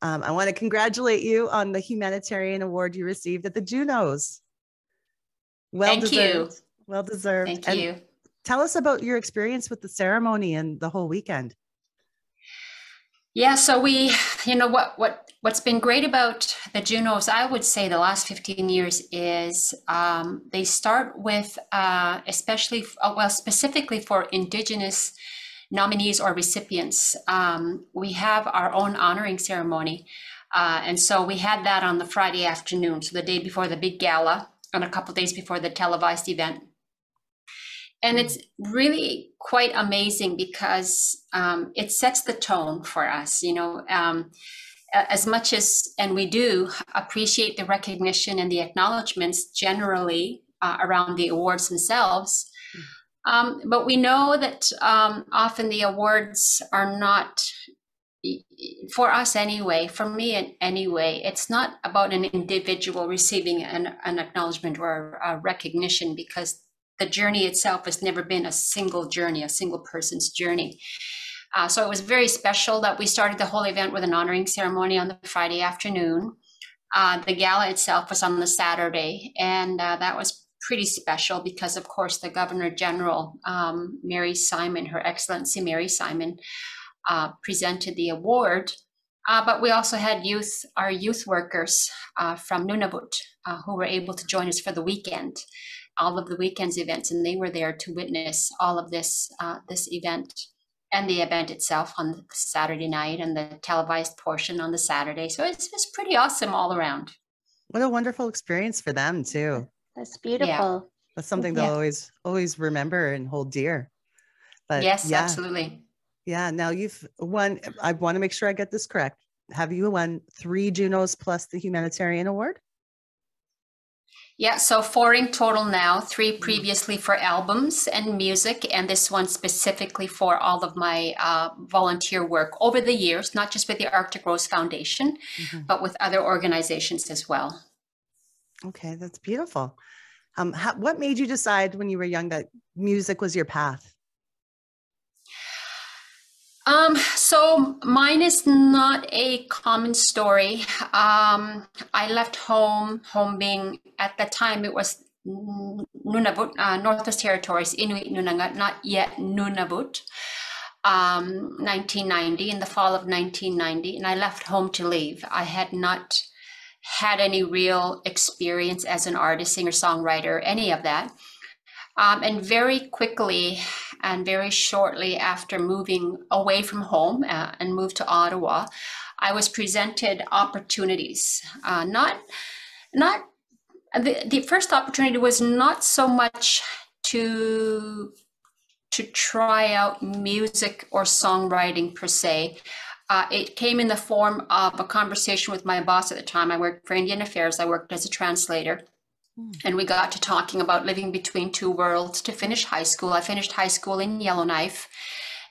I want to congratulate you on the humanitarian award you received at the Junos. Well deserved. Well deserved. Thank you. Tell us about your experience with the ceremony and the whole weekend. Yeah, so what's been great about the Junos, I would say the last 15 years is they start with specifically for Indigenous nominees or recipients. We have our own honoring ceremony. And so we had that on the Friday afternoon, so the day before the big gala and a couple of days before the televised event. And it's really quite amazing because it sets the tone for us, as much as, and we do appreciate the recognition and the acknowledgements generally around the awards themselves. But we know that often the awards are not, for us anyway, for me anyway, it's not about an individual receiving an acknowledgement or a recognition, because the journey itself has never been a single journey, a single person's journey. So it was very special that we started the whole event with an honoring ceremony on the Friday afternoon. The gala itself was on the Saturday, and that was pretty special because, of course, the Governor General, Mary Simon, Her Excellency Mary Simon, presented the award. But we also had our youth workers from Nunavut who were able to join us for the weekend, all of the weekend's events, and they were there to witness all of this event and the event itself on the Saturday night and the televised portion on the Saturday. So it's pretty awesome all around. What a wonderful experience for them too. That's beautiful. Yeah. That's something they'll always remember and hold dear. But yes, absolutely. Yeah. Now you've won. I want to make sure I get this correct. Have you won 3 Junos plus the humanitarian award? Yeah, so 4 in total now, 3 previously for albums and music, and this one specifically for all of my volunteer work over the years, not just with the Arctic Rose Foundation, but with other organizations as well. Okay, that's beautiful. What made you decide when you were young that music was your path? So mine is not a common story. I left home being, at the time it was Nunavut, Northwest Territories, Inuit Nunangat, not yet Nunavut, 1990, in the fall of 1990, and I left home to leave. I had not had any real experience as an artist, singer, songwriter, any of that. And very quickly and very shortly after moving away from home and moved to Ottawa, I was presented opportunities. The first opportunity was not so much to try out music or songwriting per se. It came in the form of a conversation with my boss at the time. I worked for Indian Affairs. I worked as a translator. And we got to talking about living between 2 worlds to finish high school. I finished high school in Yellowknife.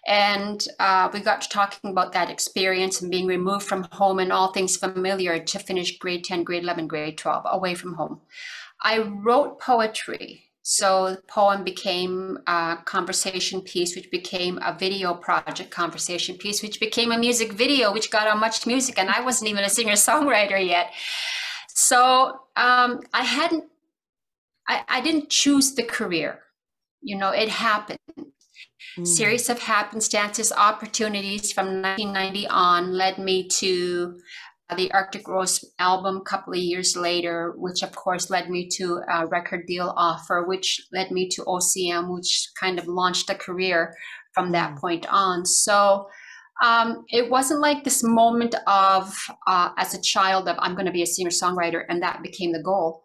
And we got to talking about that experience and being removed from home and all things familiar to finish grade 10, grade 11, grade 12, away from home. I wrote poetry. So the poem became a conversation piece, which became a video project conversation piece, which became a music video, which got on Much Music. And I wasn't even a singer-songwriter yet. So I didn't choose the career, it happened. Series of happenstances, opportunities from 1990 on led me to the Arctic Rose album a couple of years later, which of course led me to a record deal offer, which led me to OCM, which kind of launched a career from that point on. So it wasn't like this moment of, as a child, of I'm going to be a singer-songwriter, and that became the goal.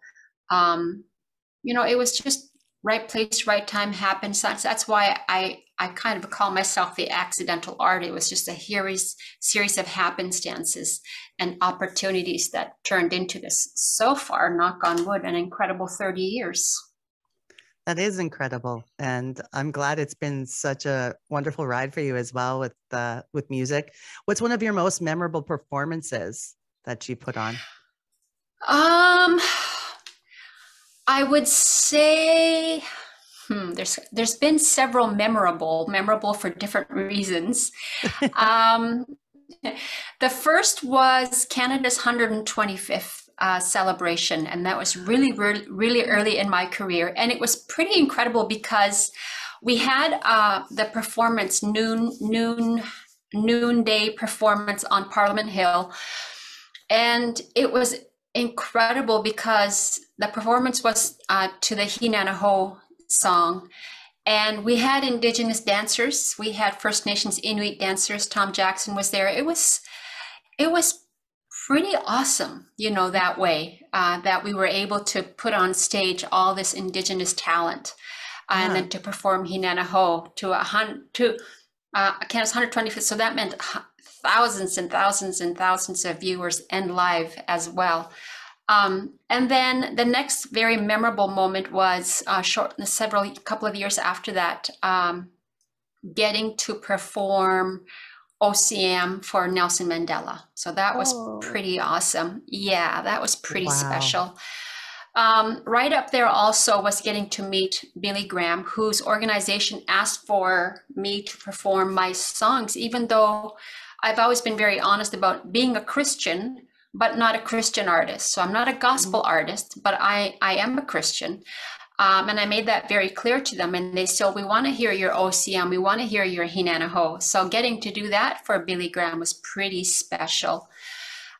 It was just right place, right time, happenstance. That's why I kind of call myself the accidental art. It was just a series of happenstances and opportunities that turned into this, so far, knock on wood, an incredible 30 years. That is incredible. And I'm glad it's been such a wonderful ride for you as well with music. What's one of your most memorable performances that you put on? I would say there's been several memorable for different reasons. The first was Canada's 125th celebration, and that was really, really early in my career. And it was pretty incredible because we had the performance, noonday performance on Parliament Hill. And it was incredible because the performance was to the Hinanaho song. And we had Indigenous dancers. We had First Nations Inuit dancers. Tom Jackson was there. It was pretty awesome, that way, that we were able to put on stage all this Indigenous talent, and then to perform Hinanaho to Canada's 125th. So that meant thousands and thousands and thousands of viewers, and live as well. And then the next very memorable moment was couple of years after that, getting to perform OCM for Nelson Mandela. So that was pretty awesome. Yeah, that was pretty special. Right up there also was getting to meet Billy Graham, whose organization asked for me to perform my songs, even though I've always been very honest about being a Christian, but not a Christian artist. So I'm not a gospel artist, but I am a Christian. And I made that very clear to them. And they said, we want to hear your OCM. We want to hear your Hinanaho. So getting to do that for Billy Graham was pretty special.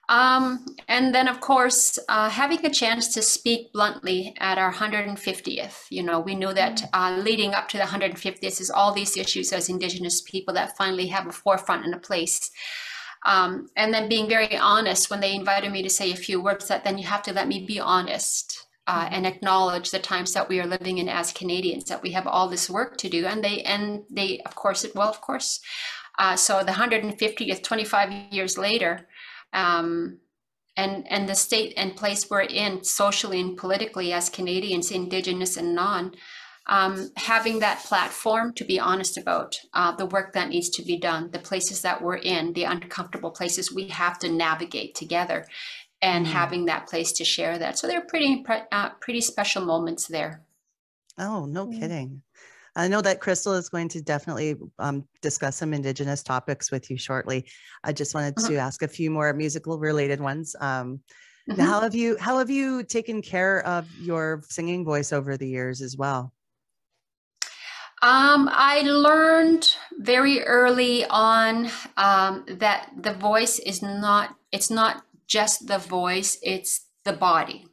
And then, of course, having a chance to speak bluntly at our 150th, we knew that leading up to the 150th is all these issues as Indigenous people that finally have a forefront and a place. And then being very honest when they invited me to say a few words, that then you have to let me be honest and acknowledge the times that we are living in as Canadians, that we have all this work to do. And they of course, so the 150th, 25 years later, and the state and place we're in socially and politically as Canadians, Indigenous and non, having that platform to be honest about the work that needs to be done, the places that we're in, the uncomfortable places we have to navigate together, and having that place to share that. So they're pretty special moments there. Oh, no kidding. I know that Chrystal is going to definitely discuss some Indigenous topics with you shortly. I just wanted to ask a few more musical related ones. Now, how have you taken care of your singing voice over the years as well? I learned very early on that the voice is it's not just the voice, it's the body.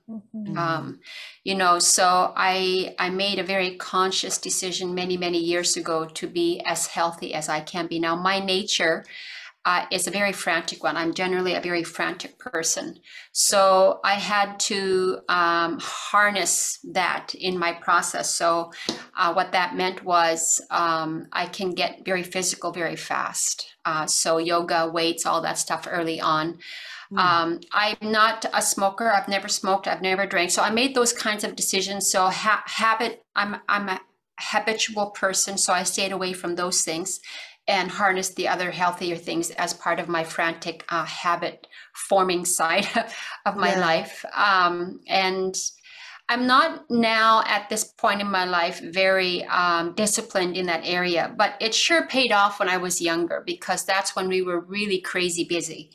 So I made a very conscious decision many years ago to be as healthy as I can be. Now, my nature is a very frantic one. I'm generally a very frantic person. So I had to harness that in my process. So what that meant was I can get very physical very fast. So yoga, weights, all that stuff early on. I'm not a smoker. I've never smoked. I've never drank. So I made those kinds of decisions. So I'm a habitual person. So I stayed away from those things and harnessed the other healthier things as part of my frantic habit forming side of my life. And I'm not now at this point in my life very disciplined in that area, but it sure paid off when I was younger, because that's when we were really crazy busy.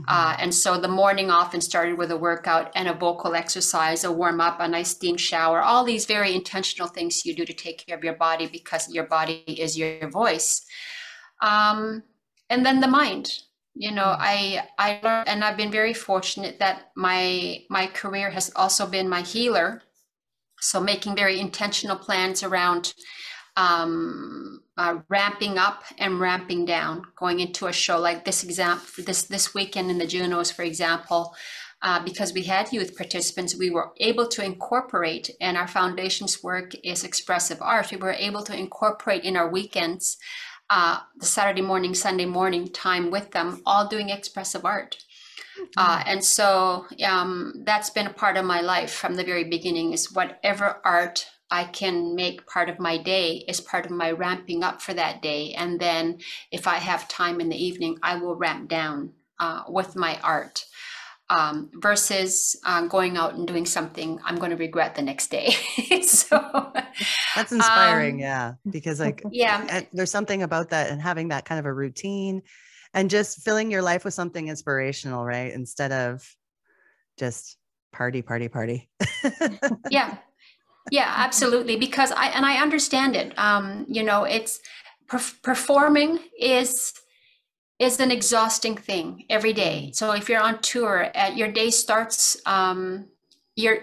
And so the morning often started with a workout and a vocal exercise, a warm up, a nice steam shower, all these very intentional things you do to take care of your body, because your body is your voice. And then the mind, I learned, and I've been very fortunate that my career has also been my healer. So making very intentional plans around ramping up and ramping down, going into a show like this weekend in the Junos, for example, because we had youth participants, we were able to incorporate, and our foundation's work is expressive art. We were able to incorporate in our weekends, the Saturday morning, Sunday morning time with them, all doing expressive art. And so that's been a part of my life from the very beginning, is whatever art I can make part of my day is part of my ramping up for that day. And then if I have time in the evening, I will ramp down with my art, versus going out and doing something I'm going to regret the next day. So that's inspiring. Because there's something about that, and having that kind of a routine And just filling your life with something inspirational, right? Instead of just party, party, party. Yeah. Yeah, absolutely. Because I understand it. You know, it's performing is an exhausting thing every day. So if you're on tour, your day starts, your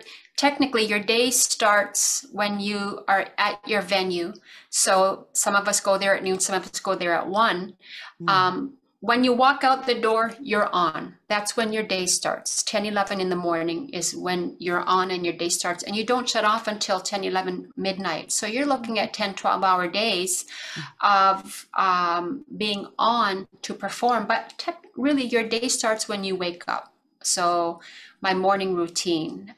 day starts when you are at your venue. So some of us go there at noon, some of us go there at 1. When you walk out the door, you're on. That's when your day starts. 10, 11 in the morning is when you're on and your day starts. And you don't shut off until 10, 11 midnight. So you're looking at 10, 12-hour days of being on to perform. But really, your day starts when you wake up. So my morning routine,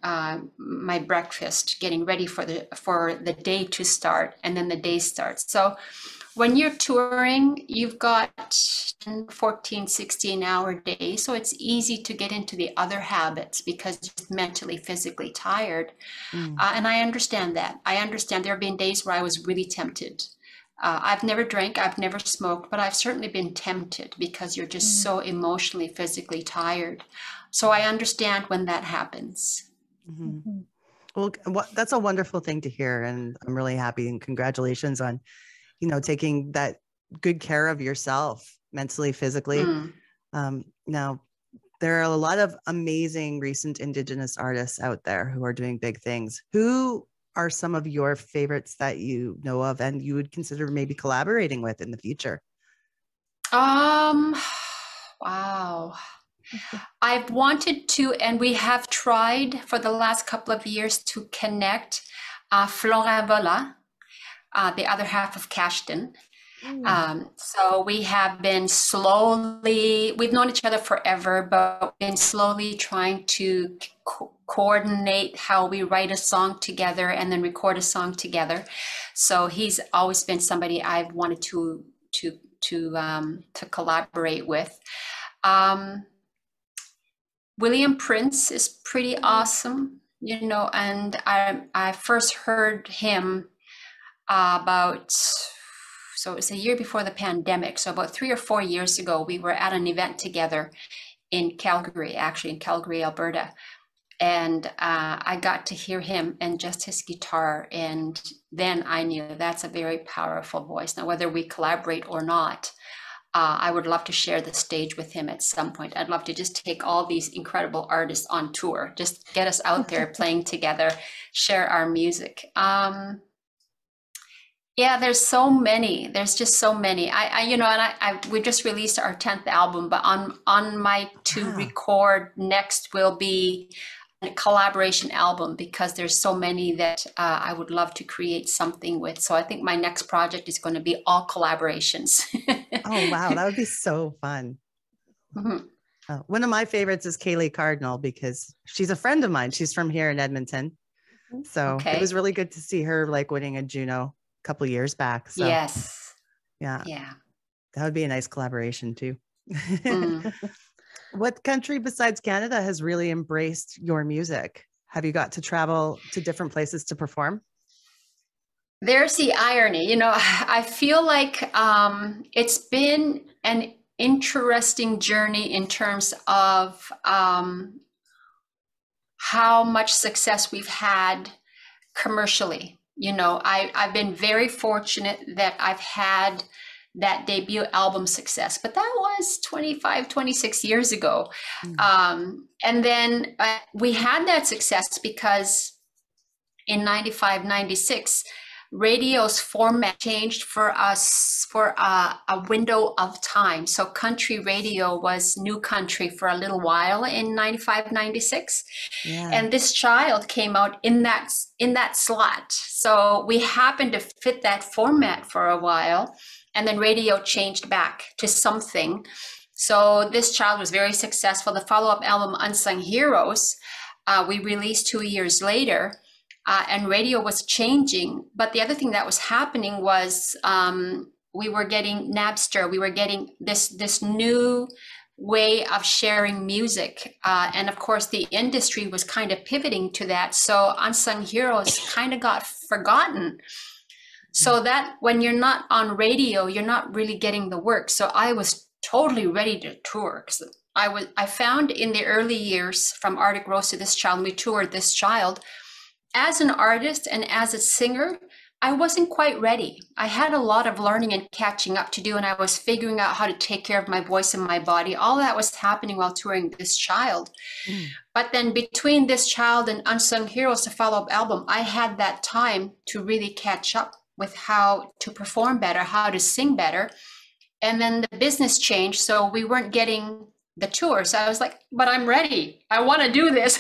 my breakfast, getting ready for the day to start, and then the day starts. So when you're touring, you've got 14, 16-hour days. So it's easy to get into the other habits because you're mentally, physically tired. And I understand that. I understand there have been days where I was really tempted. I've never drank, I've never smoked, but I've certainly been tempted because you're just so emotionally, physically tired. So I understand when that happens. Well, that's a wonderful thing to hear. And I'm really happy, and congratulations on, you know, taking that good care of yourself mentally, physically. Now, there are a lot of amazing recent Indigenous artists out there who are doing big things. Who are some of your favorites that you know of and you would consider maybe collaborating with in the future? Wow. I've wanted to, and we have tried for the last couple of years to connect Flora Vola, the other half of Cashton. So we have been we've known each other forever, but been slowly trying to coordinate how we write a song together and then record a song together. So he's always been somebody I've wanted to collaborate with. William Prince is pretty awesome, you know, and I first heard him so it was a year before the pandemic. So about 3 or 4 years ago, we were at an event together in Calgary, Alberta. And I got to hear him and just his guitar. And then I knew that's a very powerful voice. Now, whether we collaborate or not, I would love to share the stage with him at some point. I'd love to just take all these incredible artists on tour, just get us out there playing together, share our music. Yeah, there's so many. There's just so many. We just released our 10th album, but on my to record next will be a collaboration album because there's so many that I would love to create something with. So I think my next project is going to be all collaborations. Oh, wow. That would be so fun. One of my favorites is Kaylee Cardinal because she's a friend of mine. She's from here in Edmonton. So it was really good to see her like winning a Juno a couple of years back. So yes. Yeah. That would be a nice collaboration too. What country besides Canada has really embraced your music? Have you got to travel to different places to perform? There's the irony. You know, I feel like it's been an interesting journey in terms of how much success we've had commercially. You know, I've been very fortunate that I've had that debut album success, but that was 25, 26 years ago. And then we had that success because in 95, 96, radio's format changed for us for a window of time. So country radio was new country for a little while in 95, 96. And this child came out in that slot. So we happened to fit that format for a while. And then radio changed back to something. So this child was very successful. The follow-up album, Unsung Heroes, we released 2 years later, and radio was changing. But the other thing that was happening was we were getting Napster. We were getting this new way of sharing music. And of course, the industry was kind of pivoting to that. So Unsung Heroes kind of got forgotten. So that when you're not on radio, you're not really getting the work. So I was totally ready to tour. 'Cause I found in the early years from Arctic Rose to this child, and we toured this child, as an artist and as a singer, I wasn't quite ready. I had a lot of learning and catching up to do, and I was figuring out how to take care of my voice and my body. All that was happening while touring this child. But then between this child and Unsung Heroes, the follow-up album, I had that time to really catch up with how to perform better, how to sing better. And then the business changed, so we weren't getting the tour. So I was like, but I'm ready. I want to do this.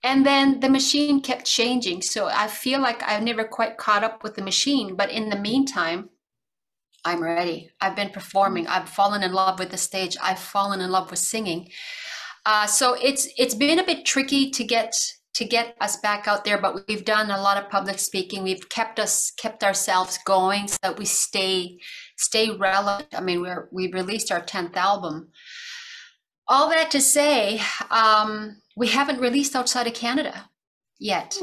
And then the machine kept changing. So I feel like I've never quite caught up with the machine. But in the meantime, I'm ready. I've been performing. I've fallen in love with the stage. I've fallen in love with singing. So it's been a bit tricky to get us back out there, but we've done a lot of public speaking. We've kept ourselves going so that we stay relevant. I mean, we released our 10th album. All that to say, we haven't released outside of Canada yet.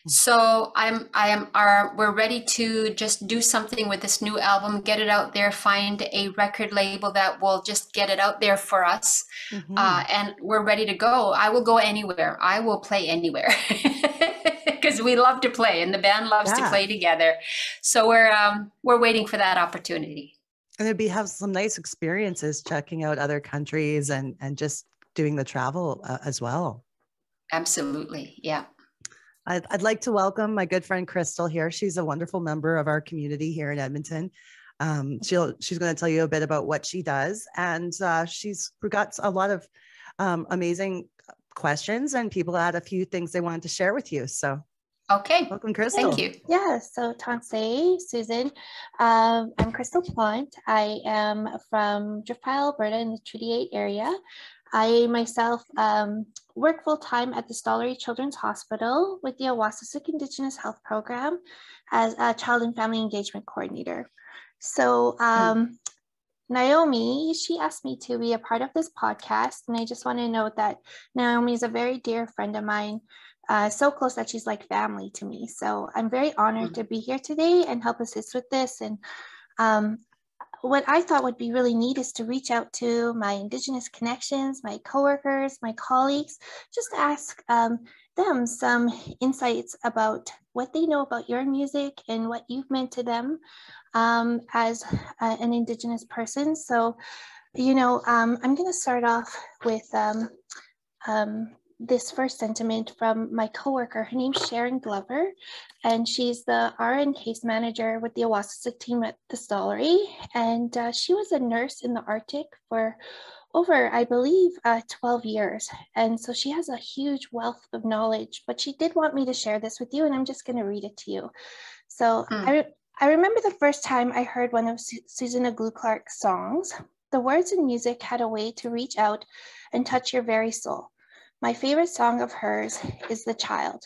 So we're ready to just do something with this new album, get it out there, find a record label that will just get it out there for us. And we're ready to go. I will go anywhere. I will play anywhere because we love to play and the band loves to play together. So we're waiting for that opportunity. And have some nice experiences checking out other countries and just doing the travel as well. Absolutely. Yeah. I'd like to welcome my good friend Chrystal here. She's a wonderful member of our community here in Edmonton. She's going to tell you a bit about what she does, and she's got a lot of amazing questions, and people had a few things they wanted to share with you. So, okay, welcome, Chrystal. Thank you. Yeah. So, Tansei, Susan, I'm Chrystal Plante. I am from Driftpile, Alberta, in the Treaty 8 area. I myself work full-time at the Stollery Children's Hospital with the Awasisik Indigenous Health Program as a Child and Family Engagement Coordinator. So Naomi, she asked me to be a part of this podcast, and I just want to note that Naomi is a very dear friend of mine, so close that she's like family to me. So I'm very honored to be here today and help assist with this. And what I thought would be really neat is to reach out to my Indigenous connections, my coworkers, my colleagues, just to ask them some insights about what they know about your music and what you've meant to them as an Indigenous person. So, I'm going to start off with this first sentiment from my coworker. Her name's Sharon Glover, and she's the RN case manager with the Awasisik team at the Stollery. And she was a nurse in the Arctic for over, I believe, 12 years. And so she has a huge wealth of knowledge, but she did want me to share this with you, and I'm just going to read it to you. So I remember the first time I heard one of Susan Aglukark's songs. The words and music had a way to reach out and touch your very soul. My favorite song of hers is The Child.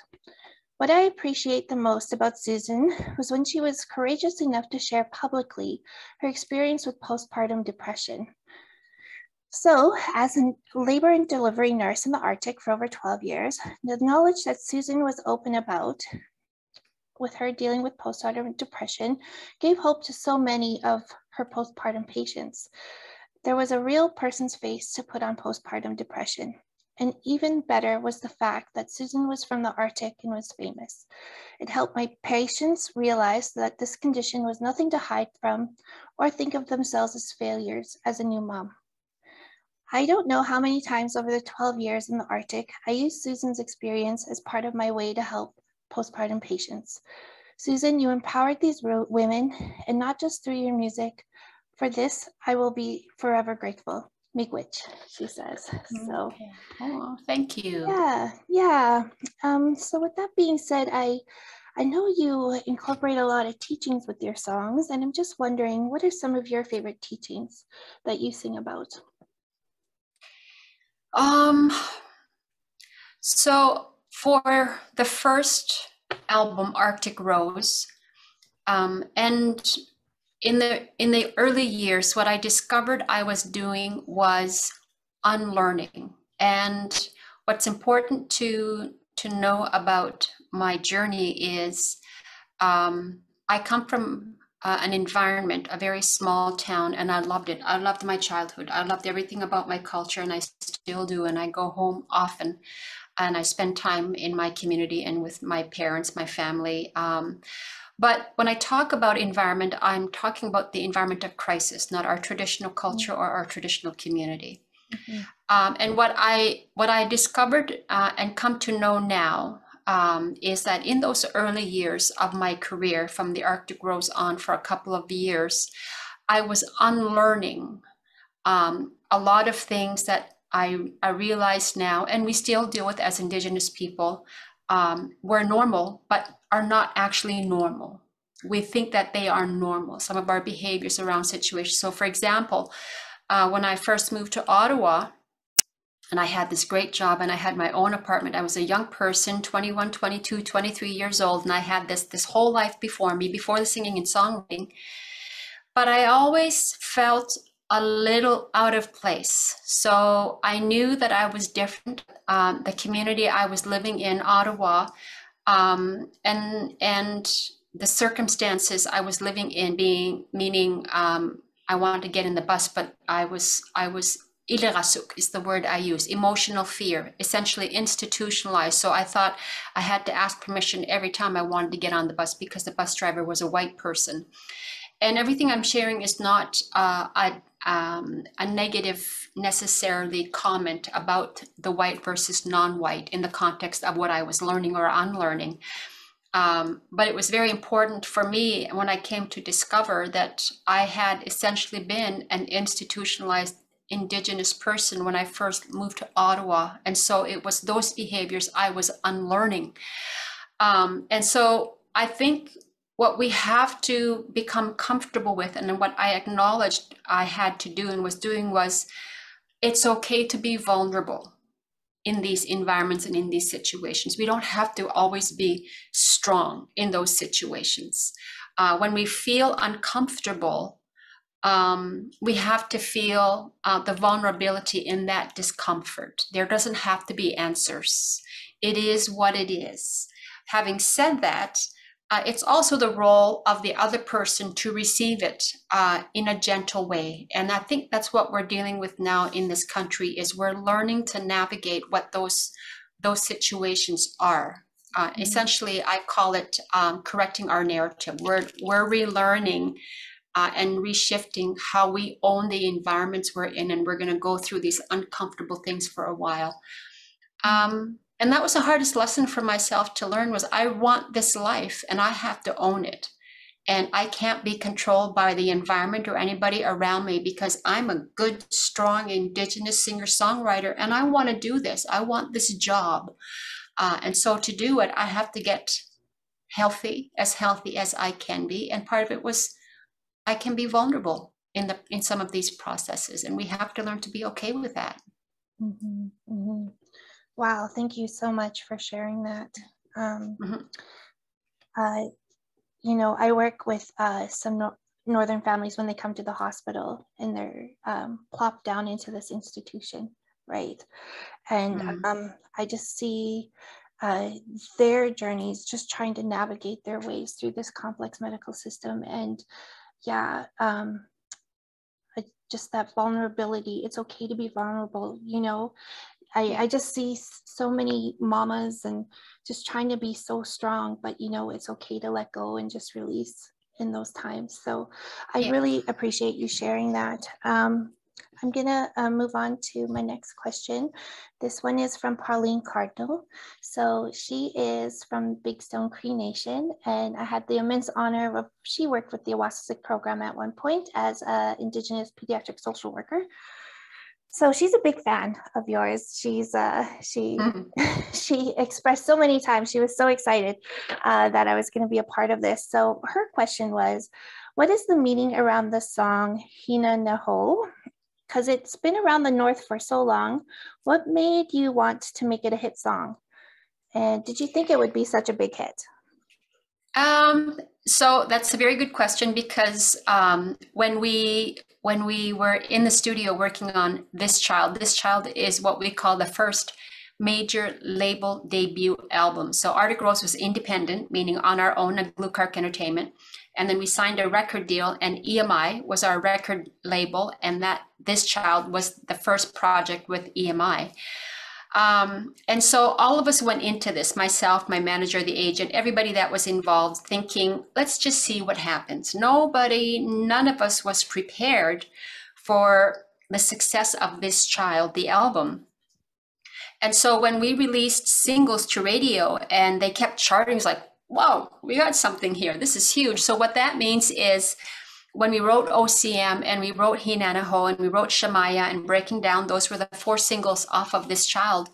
What I appreciate the most about Susan was when she was courageous enough to share publicly her experience with postpartum depression. So, as a labor and delivery nurse in the Arctic for over 12 years, the knowledge that Susan was open about with her dealing with postpartum depression gave hope to so many of her postpartum patients. There was a real person's face to put on postpartum depression. And even better was the fact that Susan was from the Arctic and was famous. It helped my patients realize that this condition was nothing to hide from or think of themselves as failures as a new mom. I don't know how many times over the 12 years in the Arctic, I used Susan's experience as part of my way to help postpartum patients. Susan, you empowered these women, and not just through your music. For this, I will be forever grateful. Miigwech, she says. So, okay. Oh, thank you. Yeah. So with that being said, I know you incorporate a lot of teachings with your songs, and I'm just wondering, what are some of your favorite teachings that you sing about? So for the first album, Arctic Rose, and in the early years, what I discovered I was doing was unlearning. And what's important to know about my journey is I come from an environment, a very small town, and I loved it. I loved my childhood. I loved everything about my culture, and I still do. And I go home often, and I spend time in my community and with my parents, my family. But when I talk about environment, I'm talking about the environment of crisis, not our traditional culture or our traditional community. And what I discovered and come to know now is that in those early years of my career, from the Arctic Rose on for a couple of years, I was unlearning a lot of things that I realize now, and we still deal with as Indigenous people, were normal, but are not actually normal. We think that they are normal, some of our behaviors around situations. So for example, when I first moved to Ottawa, and I had this great job and I had my own apartment. I was a young person, 21, 22, 23 years old. And I had this whole life before me, before the singing and songwriting. But I always felt a little out of place. So I knew that I was different. The community I was living in, Ottawa, and the circumstances I was living in, meaning I wanted to get in the bus, but I was Ilerasuk is the word I use, emotional fear, essentially institutionalized. So I thought I had to ask permission every time I wanted to get on the bus because the bus driver was a white person. And everything I'm sharing is not a negative necessarily comment about the white versus non-white in the context of what I was learning or unlearning. But it was very important for me when I came to discover that I had essentially been an institutionalized Indigenous person when I first moved to Ottawa. And so it was those behaviors I was unlearning. And so I think what we have to become comfortable with, and what I acknowledged I had to do and was doing, was it's okay to be vulnerable in these environments and in these situations. We don't have to always be strong in those situations. When we feel uncomfortable, we have to feel the vulnerability in that discomfort. There doesn't have to be answers. It is what it is. Having said that, it's also the role of the other person to receive it in a gentle way. And I think that's what we're dealing with now in this country, is we're learning to navigate what those situations are. Essentially, I call it correcting our narrative. We're relearning and reshifting how we own the environments we're in, and we're going to go through these uncomfortable things for a while. And that was the hardest lesson for myself to learn, was I want this life and I have to own it. And I can't be controlled by the environment or anybody around me, because I'm a good, strong Indigenous singer-songwriter and I want to do this. I want this job. And so to do it, I have to get healthy as I can be. And part of it was I can be vulnerable in some of these processes, and we have to learn to be okay with that. Mm-hmm, mm-hmm. Wow, thank you so much for sharing that. You know, I work with some Northern families when they come to the hospital and they're plopped down into this institution, right? And I just see their journeys, just trying to navigate their ways through this complex medical system. And yeah, just that vulnerability. It's okay to be vulnerable, you know. I just see so many mamas and just trying to be so strong, but you know, it's okay to let go and just release in those times. So I really appreciate you sharing that. I'm gonna move on to my next question. This one is from Pauline Cardinal. So she is from Big Stone Cree Nation, and I had the immense honor of, she worked with the Awasisik program at one point as an Indigenous pediatric social worker. So she's a big fan of yours. She's she expressed so many times, she was so excited that I was going to be a part of this. So her question was, what is the meaning around the song Hina Naho? Because it's been around the North for so long. What made you want to make it a hit song? And did you think it would be such a big hit? So that's a very good question, because when we were in the studio working on This Child is what we call the first major label debut album. So Arctic Rose was independent, meaning on our own, Aglukark Entertainment. And then we signed a record deal, and EMI was our record label. And that this child was the first project with EMI. And so all of us went into this, myself, my manager, the agent, everybody that was involved, thinking, let's just see what happens. None of us was prepared for the success of this child, the album. And so when we released singles to radio and they kept charting, it's like, whoa, we got something here. This is huge. So what that means is when we wrote OCM and we wrote Hinanaho and we wrote Shamaya and Breaking Down, those were the 4 singles off of this child.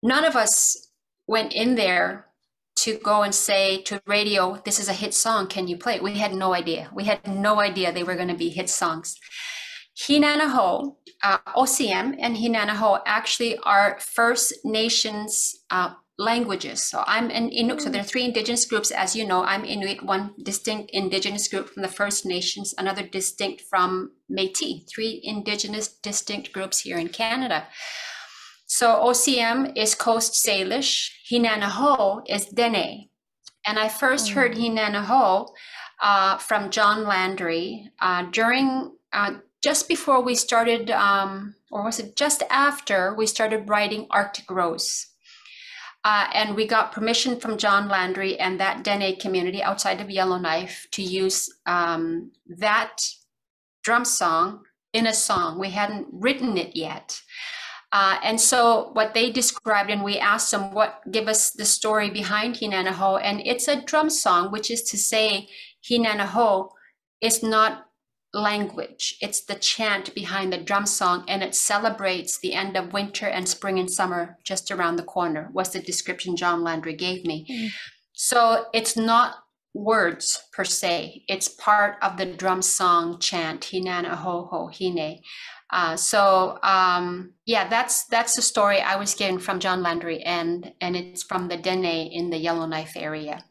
None of us went in there to go and say to radio, this is a hit song, can you play it? We had no idea. We had no idea they were going to be hit songs. Hinanaho, OCM and Hinanaho actually are First Nations languages. So I'm an Inuk, so there are 3 Indigenous groups. As you know, I'm Inuit, one distinct Indigenous group from the First Nations, another distinct from Métis, 3 Indigenous distinct groups here in Canada. So OCM is Coast Salish, Hinanaho is Dene. And I first heard Hinanaho from John Landry during, just before we started, or was it just after we started writing Arctic Rose. And we got permission from John Landry and that Dene community outside of Yellowknife to use that drum song in a song. We hadn't written it yet. And so what they described, and we asked them, give us the story behind Hinanaho. And it's a drum song, which is to say Hinanaho is not language. It's the chant behind the drum song, and it celebrates the end of winter and spring and summer just around the corner, was the description John Landry gave me. So it's not words per se. It's part of the drum song chant, Hinanaho Hine. Yeah, that's the story I was given from John Landry, and it's from the Dene in the Yellowknife area.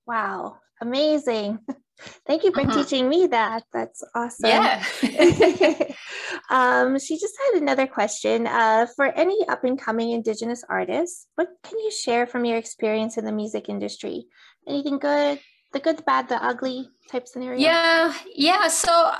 Wow, amazing. Thank you for teaching me that. That's awesome. Yeah. She just had another question. For any up and coming Indigenous artists, what can you share from your experience in the music industry? Anything good, the good, the bad, the ugly type scenario? Yeah. So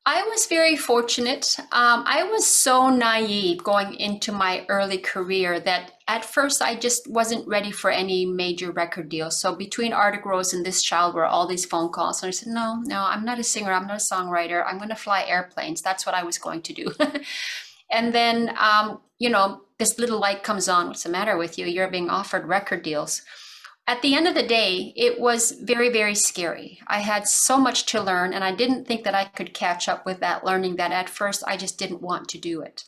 I was very fortunate. I was so naive going into my early career that at first I just wasn't ready for any major record deal. So between Arctic Rose and this child were all these phone calls. And I said, no, I'm not a singer. I'm not a songwriter. I'm going to fly airplanes. That's what I was going to do. And then, this little light comes on. What's the matter with you? You're being offered record deals. At the end of the day, it was very, very scary. I had so much to learn, and I didn't think that I could catch up with that learning, that at first I just didn't want to do it.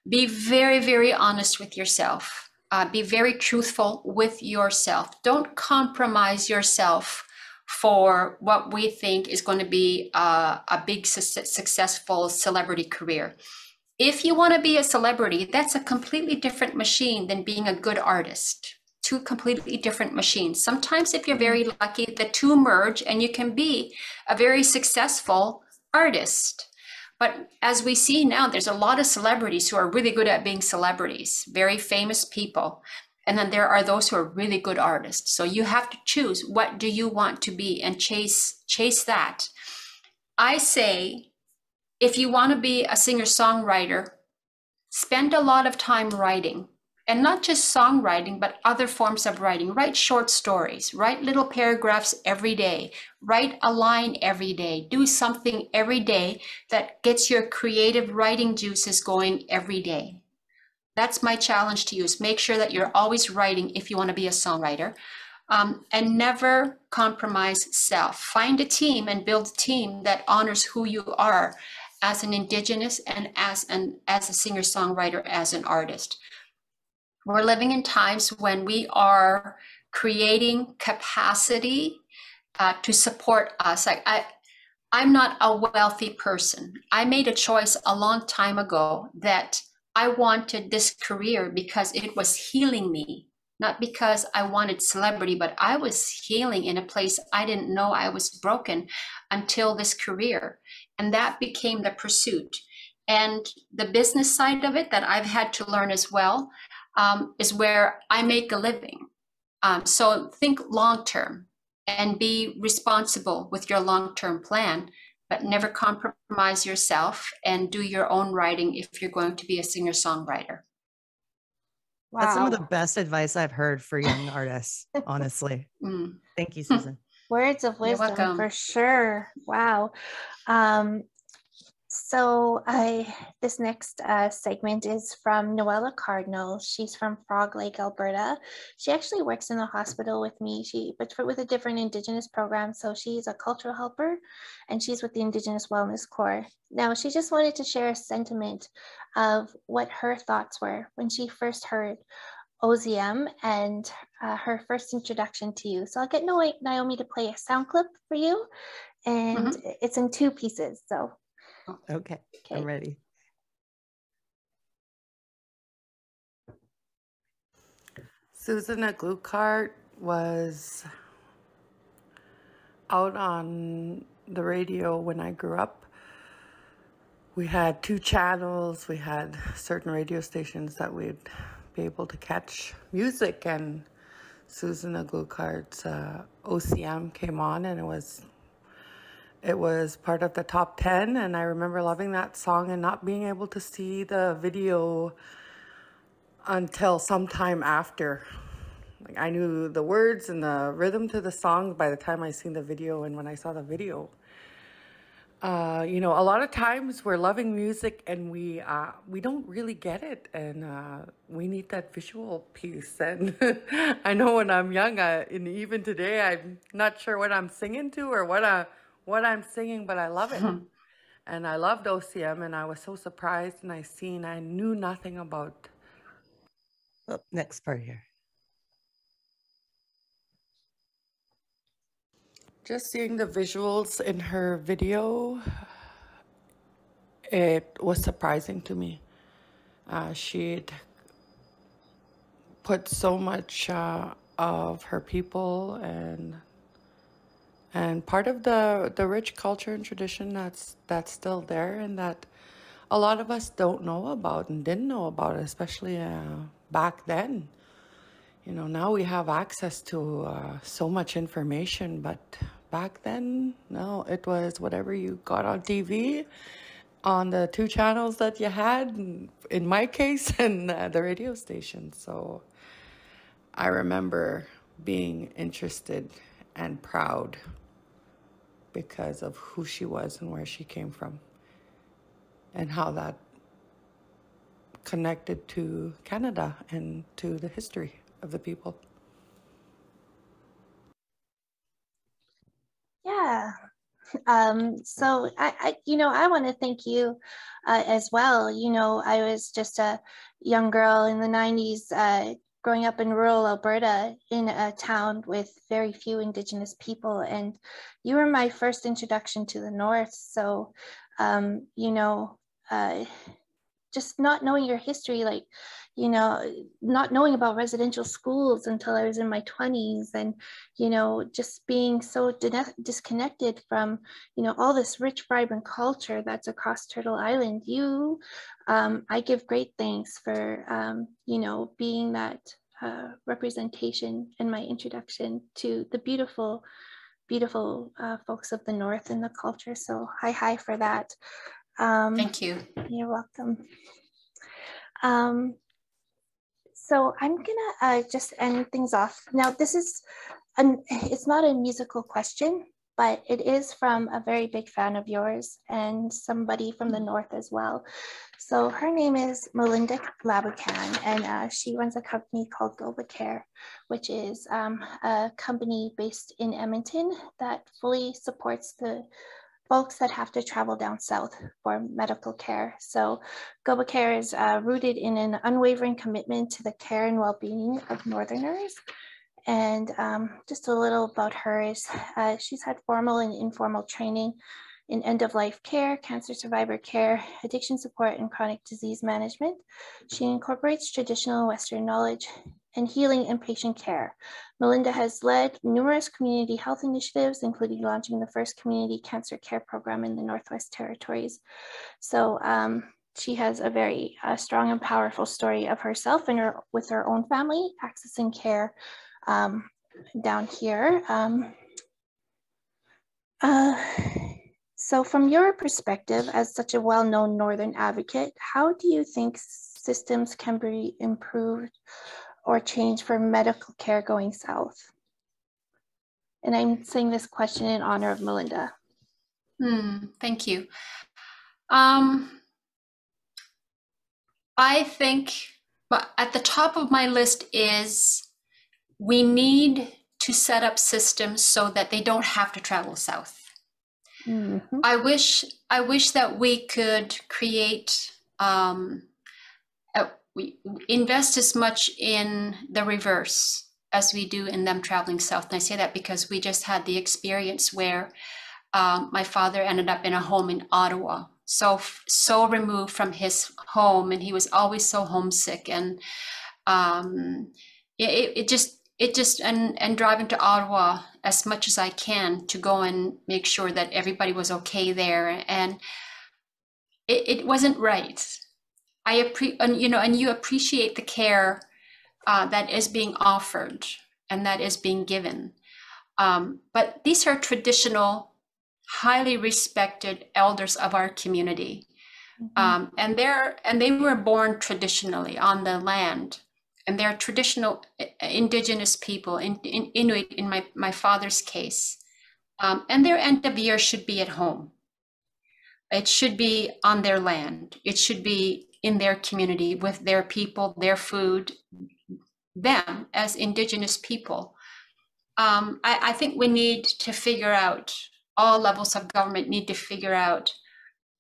Be very, very honest with yourself. Be very truthful with yourself. Don't compromise yourself for what we think is going to be a big, successful celebrity career. If you want to be a celebrity, that's a completely different machine than being a good artist. 2 completely different machines. Sometimes if you're very lucky, the 2 merge and you can be a very successful artist. But as we see now, there's a lot of celebrities who are really good at being celebrities, very famous people. And then there are those who are really good artists. So you have to choose, what do you want to be, and chase that. I say, if you want to be a singer-songwriter, spend a lot of time writing. And not just songwriting, but other forms of writing. Write short stories, write little paragraphs every day, write a line every day, do something every day that gets your creative writing juices going every day. That's my challenge to you, is make sure that you're always writing if you want to be a songwriter, and never compromise self. Find a team and build a team that honors who you are as an Indigenous and as a singer-songwriter, as an artist. We're living in times when we are creating capacity to support us. I'm not a wealthy person. I made a choice a long time ago that I wanted this career because it was healing me, not because I wanted celebrity, but I was healing in a place I didn't know I was broken until this career. And that became the pursuit. And the business side of it that I've had to learn as well, is where I make a living. So think long term. and be responsible with your long-term plan, but never compromise yourself, and do your own writing if you're going to be a singer-songwriter. Wow. That's some of the best advice I've heard for young artists, honestly. Thank you, Susan. Words of wisdom for sure. Wow. So this next segment is from Noella Cardinal. She's from Frog Lake, Alberta. She actually works in the hospital with me, but with a different Indigenous program. So she's a cultural helper, and she's with the Indigenous Wellness Corps. Now, she just wanted to share a sentiment of what her thoughts were when she first heard OZM and her first introduction to you. So I'll get Naomi to play a sound clip for you, and it's in 2 pieces. So. Okay, I'm ready. Susan Aglukark was out on the radio when I grew up. We had 2 channels. We had certain radio stations that we'd be able to catch music, and Susan Aglukark's OCM came on, and it was part of the top 10, and I remember loving that song and not being able to see the video until sometime after. Like, I knew the words and the rhythm to the song by the time I seen the video, and when I saw the video, you know, a lot of times we're loving music and we don't really get it, and we need that visual piece. And I know when I'm young, and even today, I'm not sure what I'm singing to or what I'm singing, but I love it. And I loved OCM, and I was so surprised, and I knew nothing about. Oh, next part here. Just seeing the visuals in her video, it was surprising to me. She'd put so much of her people and part of the rich culture and tradition that's still there, and that a lot of us don't know about and didn't know about, especially back then. You know, now we have access to so much information, but back then, no, it was whatever you got on TV, on the 2 channels that you had, in my case, and the radio station. So I remember being interested and proud because of who she was and where she came from, and how that connected to Canada and to the history of the people. Yeah. So I want to thank you as well. You know, I was just a young girl in the 90s, growing up in rural Alberta in a town with very few Indigenous people, and you were my first introduction to the North. So, you know, just not knowing your history, like, you know, not knowing about residential schools until I was in my 20s, and, you know, just being so disconnected from, you know, all this rich, vibrant culture that's across Turtle Island. I give great thanks for, you know, being that representation in my introduction to the beautiful, beautiful folks of the North and the culture. So hi for that. Thank you. You're welcome. So I'm gonna just end things off. Now, it's not a musical question, but it is from a very big fan of yours and somebody from the North as well. So her name is Melinda Labucan, and she runs a company called GoBaCare, which is a company based in Edmonton that fully supports the folks that have to travel down south for medical care. So GoBaCare is rooted in an unwavering commitment to the care and well-being of Northerners. And just a little about her is she's had formal and informal training in end-of-life care, cancer survivor care, addiction support, and chronic disease management. She incorporates traditional Western knowledge and healing in patient care. Melinda has led numerous community health initiatives, including launching the first community cancer care program in the Northwest Territories. So she has a very strong and powerful story of herself and with her own family accessing care down here. So from your perspective as such a well-known Northern advocate, how do you think systems can be improved or changed for medical care going south? And I'm saying this question in honor of Melinda. Thank you. I think at the top of my list is we need to set up systems so that they don't have to travel south. Mm-hmm. I wish that we could create, we invest as much in the reverse as we do in them traveling south. And I say that because we just had the experience where my father ended up in a home in Ottawa, so removed from his home, and he was always so homesick. And and driving to Ottawa as much as I can to go and make sure that everybody was okay there, and it wasn't right. And you appreciate the care that is being offered and that is being given, but these are traditional, highly respected elders of our community, and they were born traditionally on the land. And they're traditional Indigenous people, in Inuit in my father's case. And their end of year should be at home. It should be on their land. It should be in their community with their people, their food, them as Indigenous people. I think we need to figure out, all levels of government need to figure out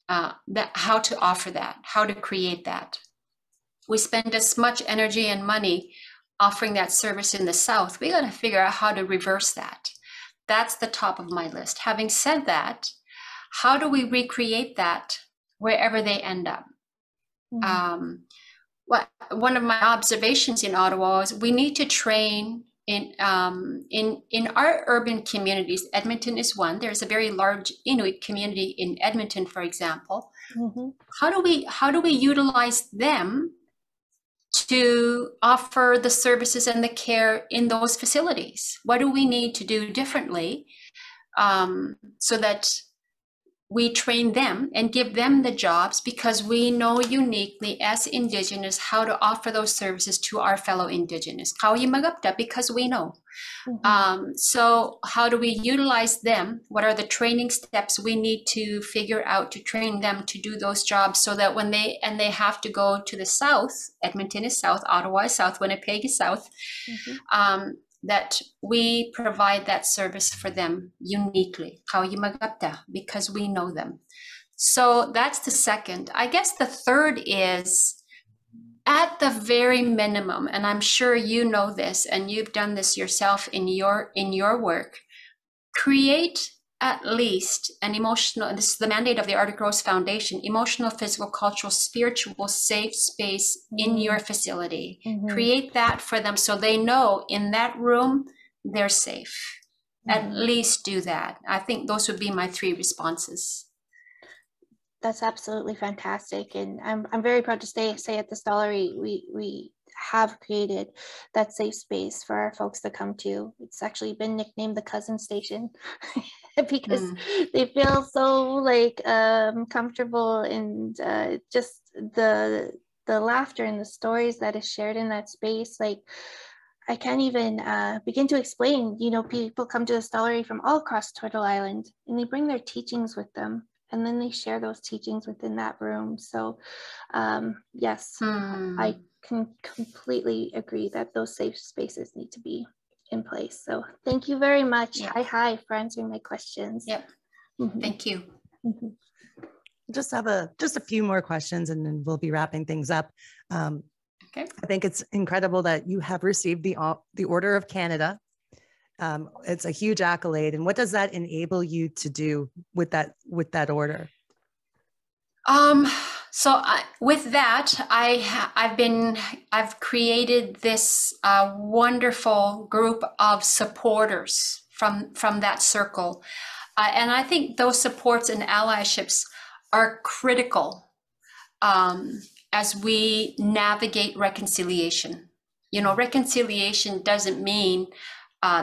how to offer that, how to create that. We spend as much energy and money offering that service in the South. We got to figure out how to reverse that. That's the top of my list. Having said that, how do we recreate that wherever they end up? One of my observations in Ottawa is we need to train in our urban communities. Edmonton is one. There's a very large Inuit community in Edmonton, for example. How do we utilize them to offer the services and the care in those facilities? What do we need to do differently so that we train them and give them the jobs, because we know uniquely as Indigenous how to offer those services to our fellow Indigenous. Because we know. So how do we utilize them? What are the training steps we need to figure out to train them to do those jobs, so that when they have to go to the South, Edmonton is South, Ottawa is South, Winnipeg is South, that we provide that service for them uniquely, because we know them. So that's the second. I guess the third is, at the very minimum, and I'm sure you know this and you've done this yourself in your work, create at least an emotional, and this is the mandate of the Arctic Rose Foundation, emotional, physical, cultural, spiritual, safe space in your facility. Create that for them so they know in that room they're safe. At least do that. I think those would be my 3 responses. That's absolutely fantastic. And I'm very proud to say at the Stollery, we have created that safe space for our folks to come to. It's actually been nicknamed the cousin station because they feel so like comfortable, and just the laughter and the stories that is shared in that space. Like, I can't even begin to explain. You know, people come to the Stollery from all across Turtle Island, and they bring their teachings with them, and then they share those teachings within that room. So yes, I can completely agree that those safe spaces need to be in place. So thank you very much. Hi, for answering my questions. Thank you. Just have just a few more questions, and then we'll be wrapping things up. Okay. I think it's incredible that you have received the Order of Canada. It's a huge accolade. And what does that enable you to do with that order? So with that, I've created this wonderful group of supporters from that circle. And I think those supports and allyships are critical as we navigate reconciliation. You know, reconciliation doesn't mean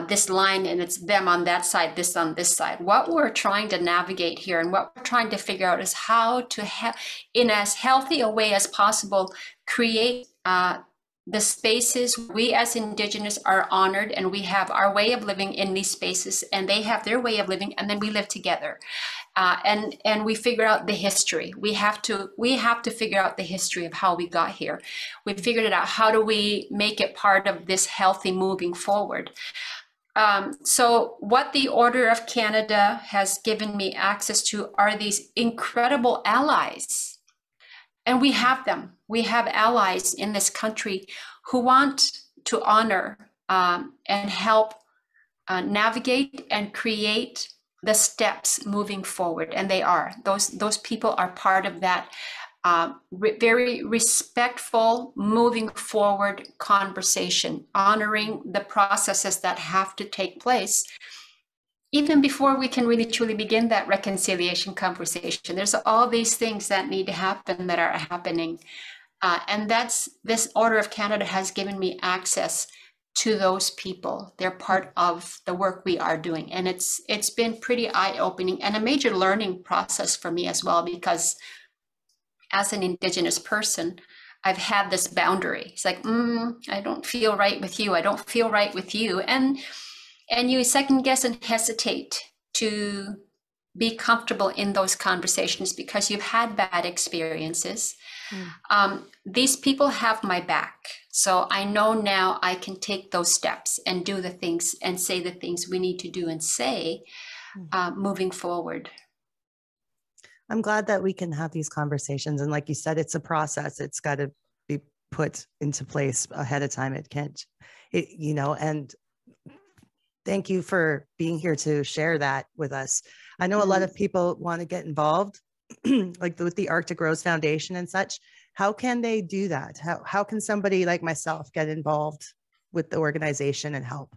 this line and it's them on that side, this on this side. What we're trying to navigate here and what we're trying to figure out is how to, in as healthy a way as possible, create the spaces we as Indigenous are honored, and we have our way of living in these spaces, and they have their way of living, and then we live together. And we figure out the history. We have to figure out the history of how we got here. We figured it out. How do we make it part of this healthy moving forward? So what the Order of Canada has given me access to are these incredible allies. And we have them. We have allies in this country who want to honor and help navigate and create the steps moving forward. And they are. Those people are part of that very respectful, moving forward conversation, honoring the processes that have to take place even before we can really truly begin that reconciliation conversation. There's all these things that need to happen that are happening. And this Order of Canada has given me access to those people. They're part of the work we are doing. And it's been pretty eye-opening and a major learning process for me as well, because as an Indigenous person, I've had this boundary. It's like, I don't feel right with you. I don't feel right with you. And you second guess and hesitate to be comfortable in those conversations because you've had bad experiences. These people have my back. So I know now I can take those steps and do the things and say the things we need to do and say moving forward. I'm glad that we can have these conversations. And like you said, it's a process. It's got to be put into place ahead of time. It can't, and thank you for being here to share that with us. I know a lot of people want to get involved, like with the Arctic Rose Foundation and such. How can they do that? How can somebody like myself get involved with the organization and help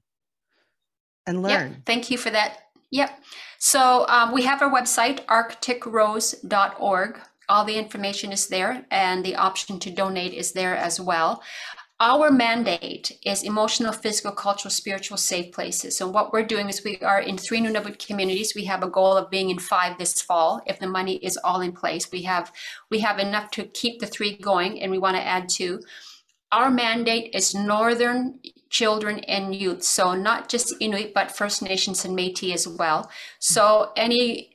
and learn? Yep. Thank you for that. Yep. So we have our website, arcticrose.org. All the information is there, and the option to donate is there as well. Our mandate is emotional, physical, cultural, spiritual safe places. So what we're doing is we are in 3 Nunavut communities. We have a goal of being in 5 this fall. If the money is all in place, we have enough to keep the 3 going, and we want to add 2. Our mandate is Northern children and youth. So not just Inuit, but First Nations and Métis as well. So any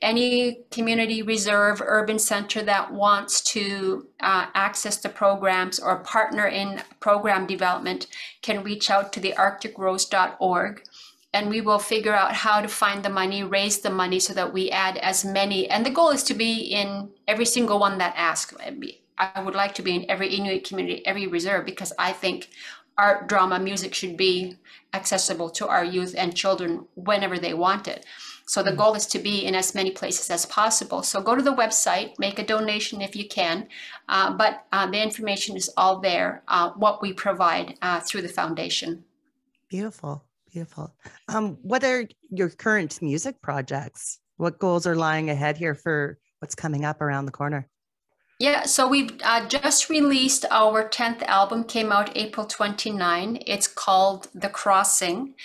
community reserve, urban center that wants to access the programs or partner in program development can reach out to the arcticrose.org. And we will figure out how to find the money, raise the money so that we add as many. And the goal is to be in every single one that asks. I would like to be in every Inuit community, every reserve, because I think art, drama, music should be accessible to our youth and children whenever they want it. So the goal is to be in as many places as possible. So go to the website, make a donation if you can, but the information is all there, what we provide through the foundation. Beautiful, beautiful. What are your current music projects? What goals are lying ahead here for what's coming up around the corner? Yeah, so we've just released our 10th album, came out April 29. It's called The Crossing,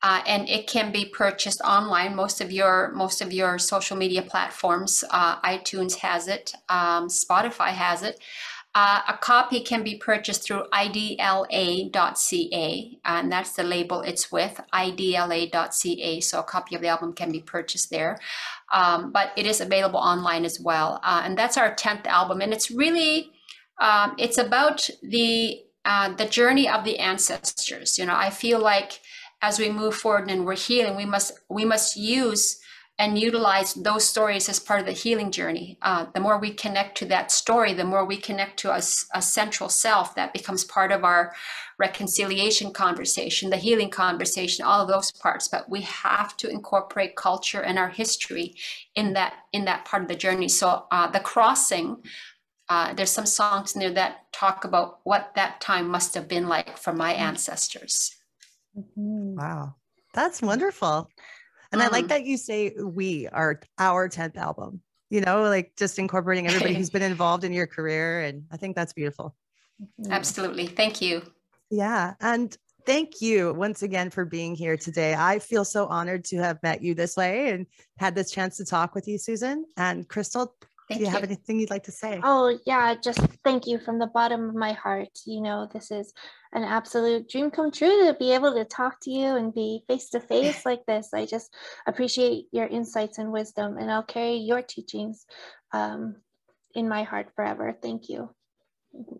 and it can be purchased online. Most of your social media platforms, iTunes has it, Spotify has it. A copy can be purchased through idla.ca, and that's the label it's with, idla.ca. So a copy of the album can be purchased there. But it is available online as well. And that's our 10th album. And it's really, it's about the journey of the ancestors. I feel like as we move forward and we're healing, we must use and utilize those stories as part of the healing journey. The more we connect to that story, the more we connect to a central self that becomes part of our reconciliation conversation, the healing conversation, all of those parts. But we have to incorporate culture and our history in that part of the journey. So The Crossing, there's some songs in there that talk about what that time must have been like for my ancestors. Wow, that's wonderful. And I like that you say we are our 10th album, like just incorporating everybody who's been involved in your career. And I think that's beautiful. Absolutely. Thank you. Yeah. And Thank you once again for being here today. I feel so honored to have met you this way and had this chance to talk with you, Susan. And Chrystal, do you have anything you'd like to say? Oh, yeah, just thank you from the bottom of my heart. You know, this is an absolute dream come true to be able to talk to you and be face to face like this. I just appreciate your insights and wisdom, and I'll carry your teachings in my heart forever. Thank you.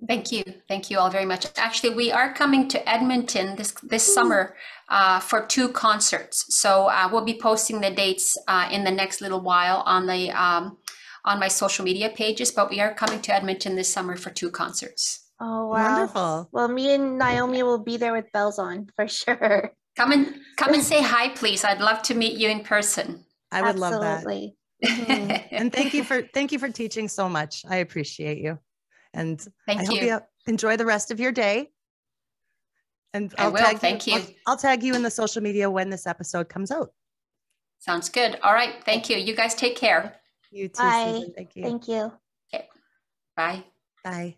Thank you. Thank you all very much. Actually, we are coming to Edmonton this summer for 2 concerts. So we'll be posting the dates in the next little while on the on my social media pages, but we are coming to Edmonton this summer for 2 concerts. Oh, wow. Wonderful. Well, me and Naomi will be there with bells on for sure. Come and say hi, please. I'd love to meet you in person. I would love that. Absolutely. And thank you for teaching so much. I appreciate you. And I hope you enjoy the rest of your day. And I'll tag you in the social media when this episode comes out. Sounds good. All right. Thank you. You guys take care. You too, Bye. Susan. Thank you. Thank you. Okay. Bye. Bye.